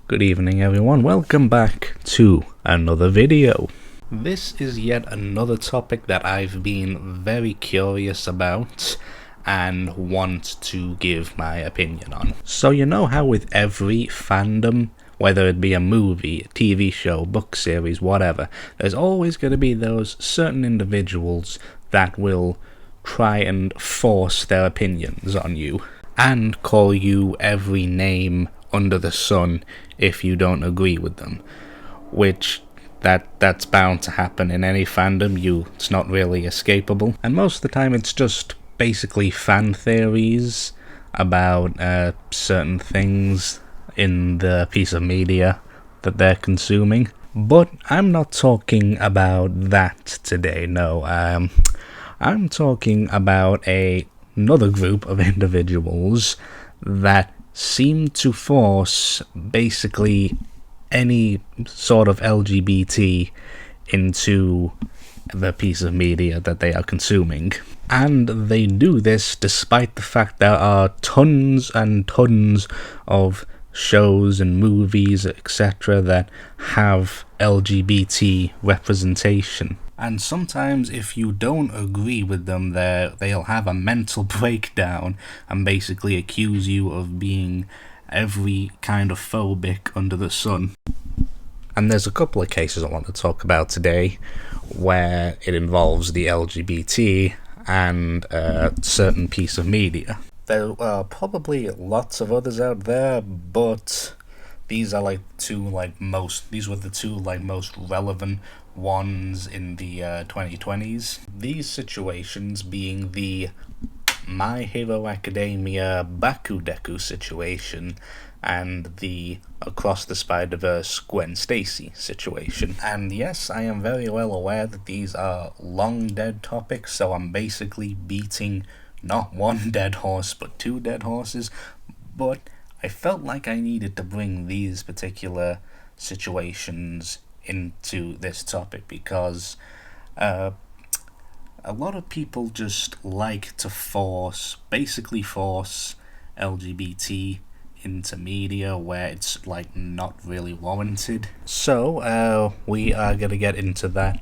Good evening everyone, welcome back to another video. This is yet another topic that I've been very curious about and want to give my opinion on. So you know how with every fandom, whether it be a movie, a TV show, book series, whatever, there's always going to be those certain individuals that will try and force their opinions on you and call you every name under the sun if you don't agree with them, which that's bound to happen in any fandom. It's not really escapable, and most of the time it's just basically fan theories about certain things in the piece of media that they're consuming. But I'm not talking about that today, no. I'm talking about another group of individuals that seem to force basically any sort of LGBT into the piece of media that they are consuming. And they do this despite the fact there are tons and tons of shows and movies, etc., that have LGBT representation. And sometimes if you don't agree with them, they'll have a mental breakdown and basically accuse you of being every kind of phobic under the sun. And there's a couple of cases I want to talk about today where it involves the LGBT and a certain piece of media. There are probably lots of others out there, but these are the two most relevant ones in the 2020s. These situations being the My Hero Academia Bakudeku situation and the Across the Spider-Verse Gwen Stacy situation. And yes, I am very well aware that these are long dead topics, so I'm basically beating not one dead horse but two dead horses, but I felt like I needed to bring these particular situations into this topic because a lot of people just like to force LGBT into media where it's not really warranted. So we are going to get into that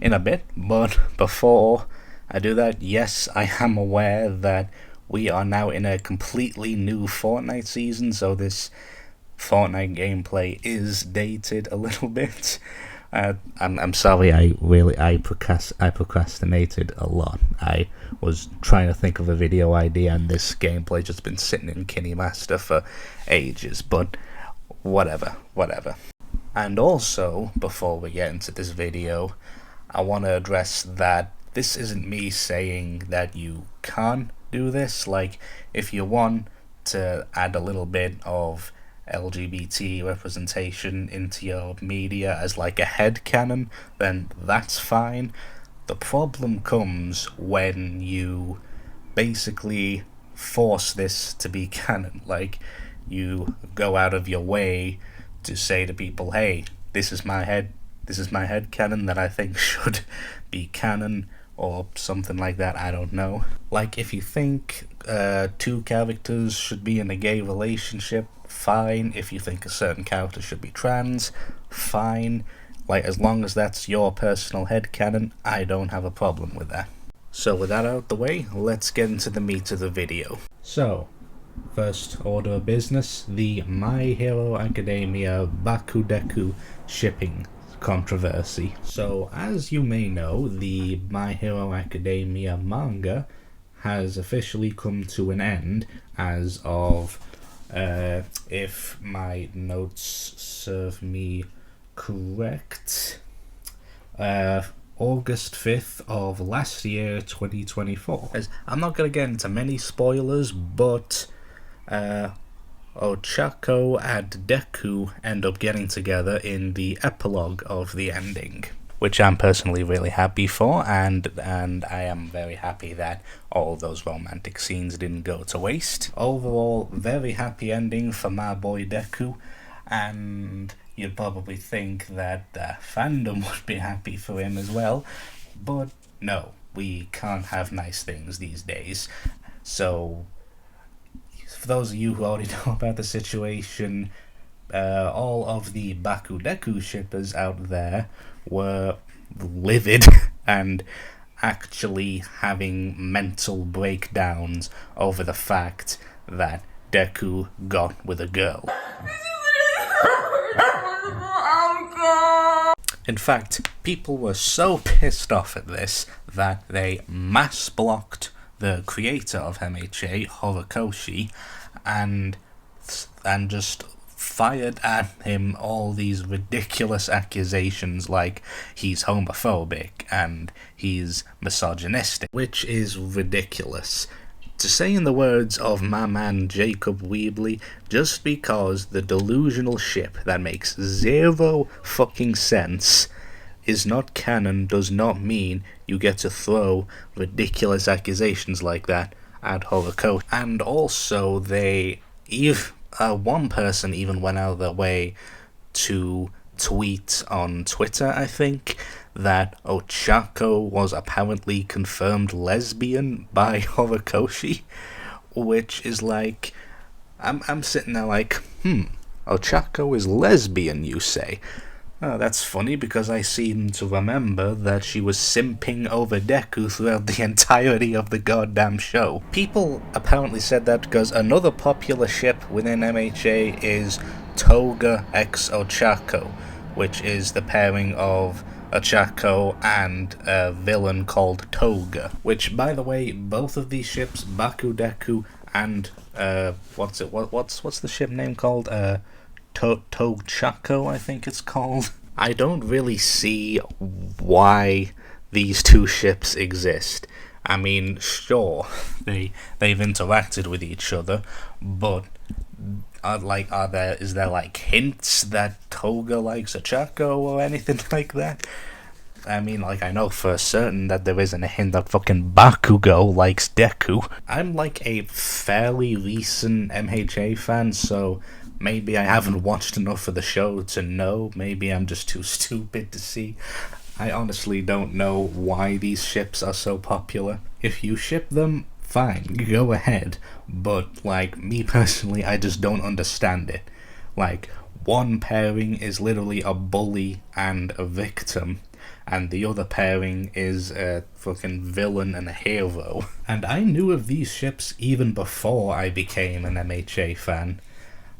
in a bit, but before I do that, yes, I am aware that we are now in a completely new Fortnite season, so this Fortnite gameplay is dated a little bit. I'm sorry, I procrastinated a lot. I was trying to think of a video idea and this gameplay just been sitting in KineMaster for ages, but whatever. And also, before we get into this video, I want to address that this isn't me saying that you can't do this. If you want to add a little bit of LGBT representation into your media as a headcanon, then that's fine. The problem comes when you basically force this to be canon. You go out of your way to say to people, hey, this is my headcanon that I think should be canon, or something like that, I don't know. If you think two characters should be in a gay relationship, fine. If you think a certain character should be trans, fine. As long as that's your personal headcanon, I don't have a problem with that. So with that out the way, let's get into the meat of the video. So, first order of business, the My Hero Academia Bakudeku shipping controversy. So, as you may know, the My Hero Academia manga has officially come to an end as of, if my notes serve me correct, August 5th of last year, 2024. I'm not going to get into many spoilers, but Ochako and Deku end up getting together in the epilogue of the ending, which I'm personally really happy for, and I am very happy that all those romantic scenes didn't go to waste. Overall, very happy ending for my boy Deku, and you'd probably think that the fandom would be happy for him as well, but no, we can't have nice things these days. So for those of you who already know about the situation, all of the Bakudeku shippers out there were livid and actually having mental breakdowns over the fact that Deku got with a girl. In fact, people were so pissed off at this that they mass blocked the creator of MHA, Horikoshi, and just fired at him all these ridiculous accusations like he's homophobic and he's misogynistic, which is ridiculous. To say in the words of my man Jacob Weebly, just because the delusional ship that makes zero fucking sense is not canon does not mean you get to throw ridiculous accusations like that at Horikoshi. And also, one person even went out of their way to tweet on Twitter, I think, that Ochako was apparently confirmed lesbian by Horikoshi, which is like, I'm sitting there like, Ochako is lesbian, you say? Oh, that's funny, because I seem to remember that she was simping over Deku throughout the entirety of the goddamn show. People apparently said that because another popular ship within MHA is Toga x Ochako, which is the pairing of Ochako and a villain called Toga. Which, by the way, both of these ships, Bakudeku and what's the ship name called? Togchako, I think it's called. I don't really see why these two ships exist. I mean, sure, they've interacted with each other, but is there like hints that Toga likes Ochako or anything like that? I mean, like, I know for certain that there isn't a hint that fucking Bakugo likes Deku. I'm like a fairly recent MHA fan, so maybe I haven't watched enough of the show to know. Maybe I'm just too stupid to see. I honestly don't know why these ships are so popular. If you ship them, fine, go ahead. But, like, me personally, I just don't understand it. Like, one pairing is literally a bully and a victim, and the other pairing is a fucking villain and a hero. And I knew of these ships even before I became an MHA fan.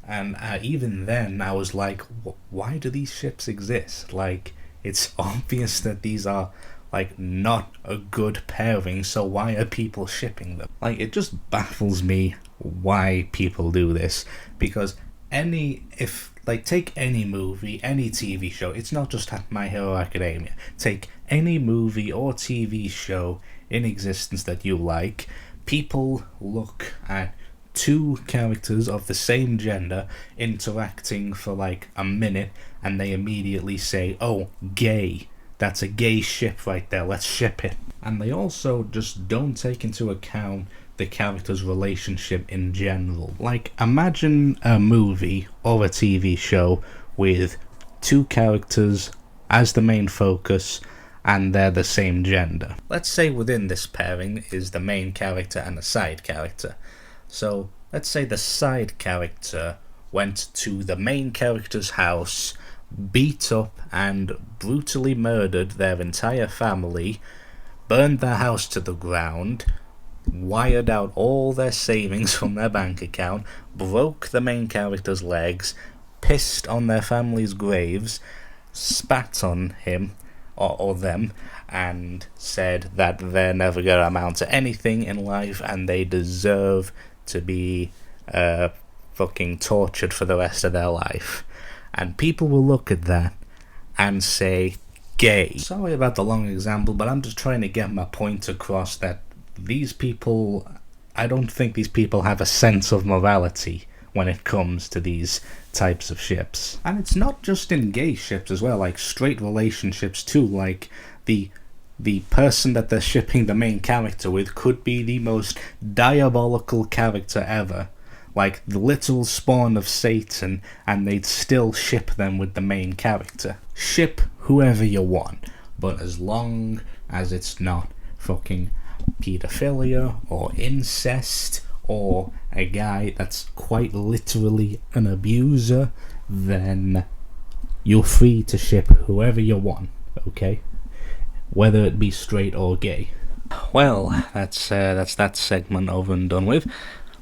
And even then, I was like, why do these ships exist? Like, it's obvious that these are, like, not a good pairing, so why are people shipping them? Like, it just baffles me why people do this, because take any movie, any TV show, it's not just My Hero Academia, take any movie or TV show in existence that you like, people look at two characters of the same gender interacting for like a minute and they immediately say, oh, gay, that's a gay ship right there, let's ship it. And they also just don't take into account the character's relationship in general. Like, imagine a movie or a TV show with two characters as the main focus and they're the same gender. Let's say within this pairing is the main character and a side character. So, let's say the side character went to the main character's house, beat up and brutally murdered their entire family, burned their house to the ground, wired out all their savings from their bank account, broke the main character's legs, pissed on their family's graves, spat on him or them, and said that they're never going to amount to anything in life and they deserve to be fucking tortured for the rest of their life. And people will look at that and say, gay. Sorry about the long example, but I'm just trying to get my point across that these people, I don't think these people have a sense of morality when it comes to these types of ships. And it's not just in gay ships as well, like straight relationships too, like the person that they're shipping the main character with could be the most diabolical character ever, like the literal spawn of Satan, and they'd still ship them with the main character. Ship whoever you want, but as long as it's not fucking pedophilia or incest or a guy that's quite literally an abuser, then you're free to ship whoever you want, okay? Whether it be straight or gay. Well, that's that segment over and done with.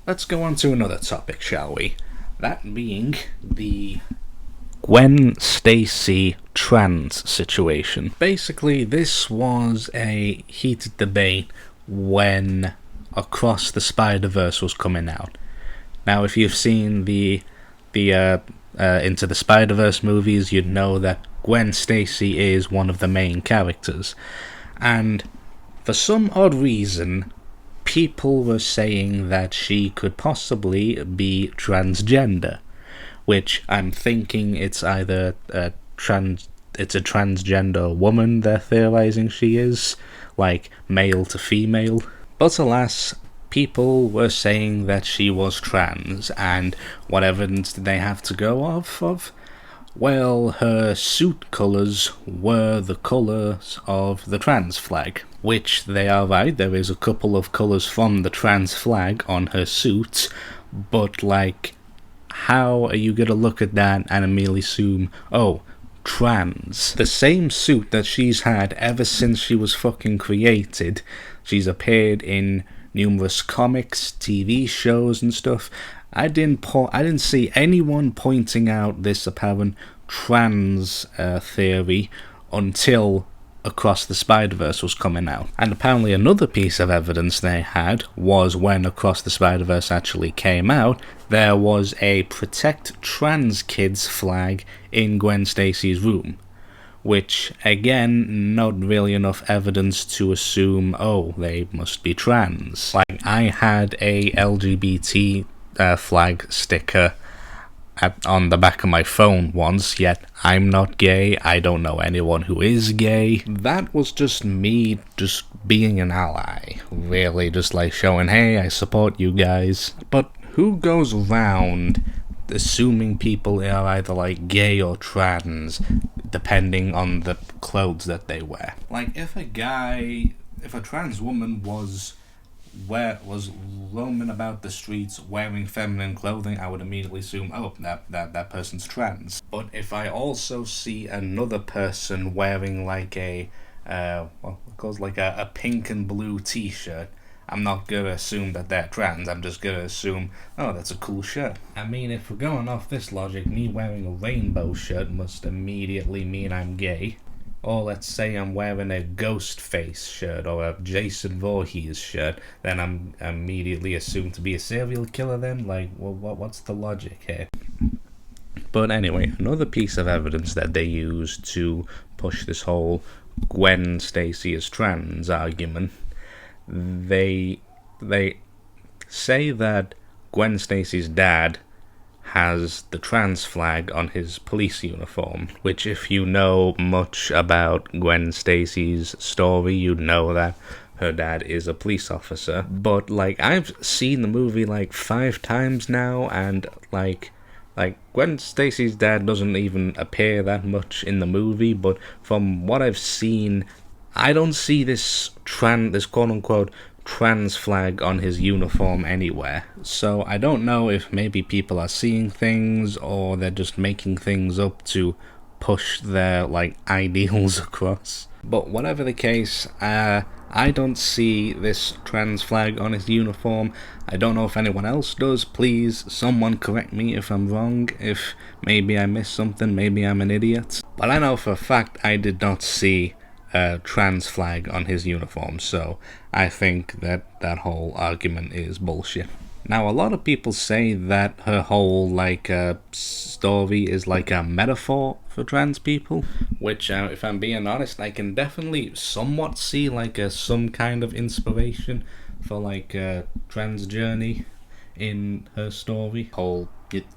Let's go on to another topic, shall we? That being the Gwen Stacy trans situation. Basically, this was a heated debate when Across the Spider-Verse was coming out. Now, if you've seen the Into the Spider-Verse movies, you'd know that Gwen Stacy is one of the main characters. And for some odd reason, people were saying that she could possibly be transgender, which I'm thinking it's either it's a transgender woman they're theorizing she is, like male to female. But alas, people were saying that she was trans, and what evidence did they have to go off of? Well, her suit colours were the colours of the trans flag, which they are right, there is a couple of colours from the trans flag on her suit, but like, how are you going to look at that and immediately assume, oh, trans? The same suit that she's had ever since she was fucking created. She's appeared in numerous comics, TV shows and stuff. I didn't see anyone pointing out this apparent trans theory until Across the Spider-Verse was coming out. And apparently another piece of evidence they had was when Across the Spider-Verse actually came out, there was a Protect Trans Kids flag in Gwen Stacy's room. Which, again, not really enough evidence to assume, oh, they must be trans. Like, I had a LGBT flag sticker on the back of my phone once, yet I'm not gay, I don't know anyone who is gay. That was just me just being an ally, really, just like showing, hey, I support you guys. But who goes around assuming people are either like gay or trans, depending on the clothes that they wear? Like, if a trans woman was roaming about the streets wearing feminine clothing, I would immediately assume, oh, that person's trans. But if I also see another person wearing like a pink and blue t-shirt, I'm not gonna assume that they're trans, I'm just gonna assume, oh, that's a cool shirt. I mean, if we're going off this logic, me wearing a rainbow shirt must immediately mean I'm gay. Or let's say I'm wearing a Ghostface shirt or a Jason Voorhees shirt, then I'm immediately assumed to be a serial killer then? Like, well, what's the logic here? But anyway, another piece of evidence that they use to push this whole Gwen Stacy is trans argument, they say that Gwen Stacy's dad has the trans flag on his police uniform, which if you know much about Gwen Stacy's story, you'd know that her dad is a police officer. But like, I've seen the movie like 5 times now, and like Gwen Stacy's dad doesn't even appear that much in the movie, but from what I've seen, I don't see this quote-unquote trans flag on his uniform anywhere. So I don't know if maybe people are seeing things or they're just making things up to push their like ideals across. But whatever the case, I don't see this trans flag on his uniform. I don't know if anyone else does. Please, someone correct me if I'm wrong, if maybe I missed something, maybe I'm an idiot. But I know for a fact I did not see a trans flag on his uniform, so I think that whole argument is bullshit. Now, a lot of people say that her whole story is like a metaphor for trans people, which if I'm being honest, I can definitely somewhat see like some kind of inspiration for like a trans journey in her story.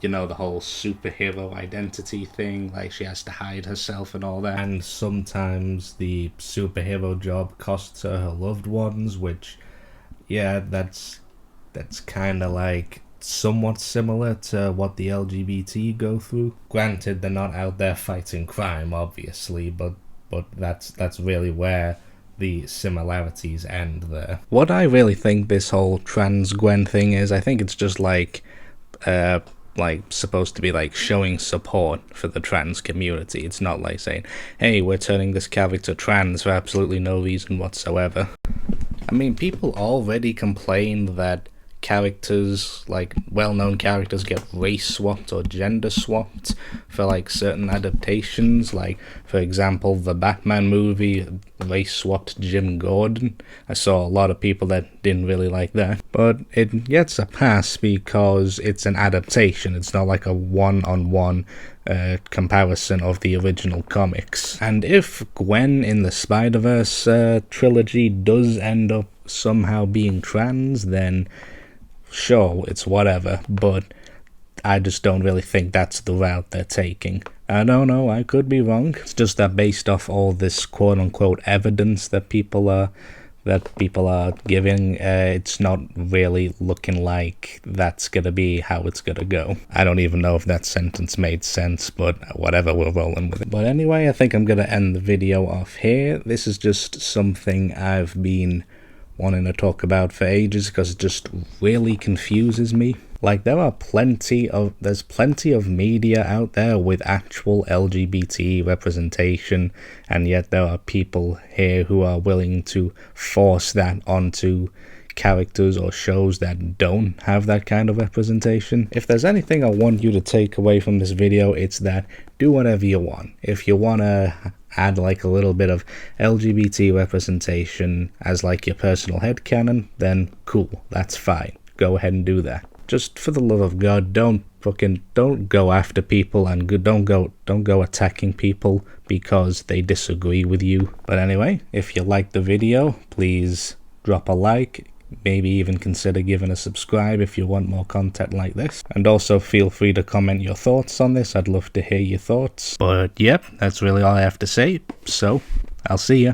You know, the whole superhero identity thing, like she has to hide herself and all that, and sometimes the superhero job costs her loved ones, which, yeah, that's kind of like somewhat similar to what the LGBT go through. Granted, they're not out there fighting crime, obviously, but that's really where the similarities end there. What I really think this whole trans Gwen thing is, I think it's just like like supposed to be like showing support for the trans community. It's not like saying, hey, we're turning this character trans for absolutely no reason whatsoever. I mean, people already complain that characters, like well-known characters, get race swapped or gender swapped for like certain adaptations. Like, for example, the Batman movie race swapped Jim Gordon. I saw a lot of people that didn't really like that, but it gets a pass because it's an adaptation. It's not like a one-on-one comparison of the original comics. And if Gwen in the Spider-Verse trilogy does end up somehow being trans, then sure, it's whatever, but I just don't really think that's the route they're taking. I don't know, I could be wrong. It's just that based off all this quote-unquote evidence that people are giving, it's not really looking like that's gonna be how it's gonna go. I don't even know if that sentence made sense, but whatever, we're rolling with it. But anyway, I think I'm gonna end the video off here. This is just something I've been wanting to talk about for ages because it just really confuses me. Like, there's plenty of media out there with actual LGBT representation, and yet there are people here who are willing to force that onto characters or shows that don't have that kind of representation. If there's anything I want you to take away from this video, it's that do whatever you want. If you want to add like a little bit of LGBT representation as like your personal headcanon, then cool, that's fine. Go ahead and do that. Just for the love of God, don't go after people and don't go attacking people because they disagree with you. But anyway, if you liked the video, please drop a like. Maybe even consider giving a subscribe if you want more content like this. And also feel free to comment your thoughts on this. I'd love to hear your thoughts. But yep, that's really all I have to say. So, I'll see ya.